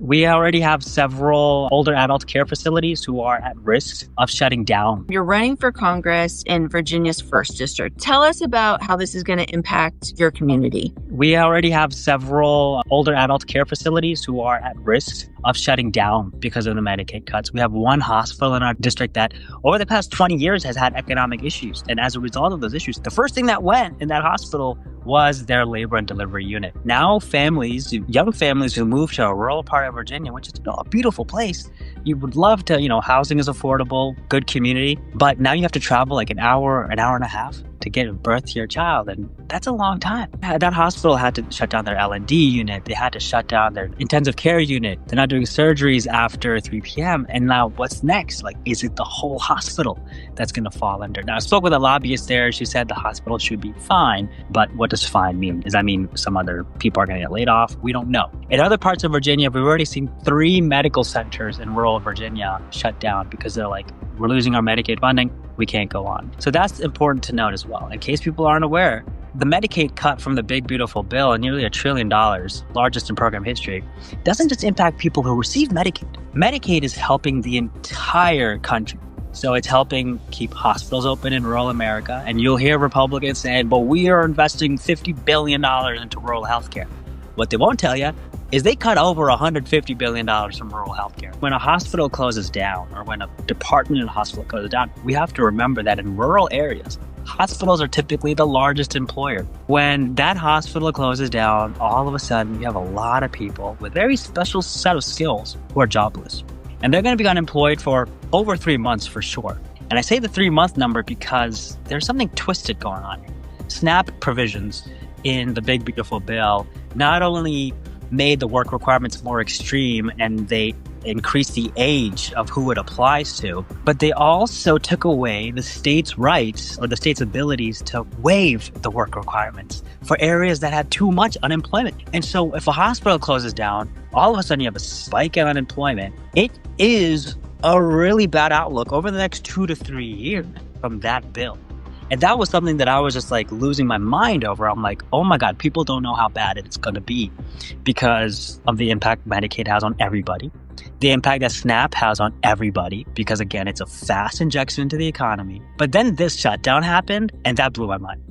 We already have several older adult care facilities who are at risk of shutting down. You're running for Congress in Virginia's 1st District. Tell us about how this is going to impact your community. We already have several older adult care facilities who are at risk of shutting down because of the Medicaid cuts. We have one hospital in our district that over the past 20 years has had economic issues. And as a result of those issues, the first thing that went in that hospital was their labor and delivery unit. Now families, young families who move to a rural part of Virginia, which is a beautiful place, you would love to, housing is affordable, good community, but now you have to travel like an hour and a half to give birth to your child. And that's a long time. That hospital had to shut down their L&D unit. They had to shut down their intensive care unit. They're not doing surgeries after 3 p.m. And now what's next? Like, is it the whole hospital that's going to fall under? Now, I spoke with a lobbyist there. She said the hospital should be fine. But what does fine mean? Does that mean some other people are going to get laid off? We don't know. In other parts of Virginia, we've already seen 3 medical centers in rural Virginia shut down because they're like, we're losing our Medicaid funding. We can't go on. So that's important to note as well. In case people aren't aware, the Medicaid cut from the big, beautiful bill, nearly $1 trillion, largest in program history, doesn't just impact people who receive Medicaid. Medicaid is helping the entire country. So it's helping keep hospitals open in rural America. And you'll hear Republicans saying, but we are investing $50 billion into rural healthcare. What they won't tell you is they cut over $150 billion from rural healthcare. When a hospital closes down or when a department in a hospital closes down, we have to remember that in rural areas, hospitals are typically the largest employer. When that hospital closes down, all of a sudden you have a lot of people with very special set of skills who are jobless. And they're going to be unemployed for over 3 months for sure. And I say the 3-month number because there's something twisted going on here. SNAP provisions in the big, beautiful bill not only made the work requirements more extreme and they increased the age of who it applies to, but they also took away the state's rights or the state's abilities to waive the work requirements for areas that had too much unemployment. And so if a hospital closes down, all of a sudden you have a spike in unemployment. It is a really bad outlook over the next 2 to 3 years from that bill. And that was something that I was just like losing my mind over. I'm like, oh my God, people don't know how bad it's going to be because of the impact Medicaid has on everybody. The impact that SNAP has on everybody, because again, it's a fast injection into the economy. But then this shutdown happened and that blew my mind.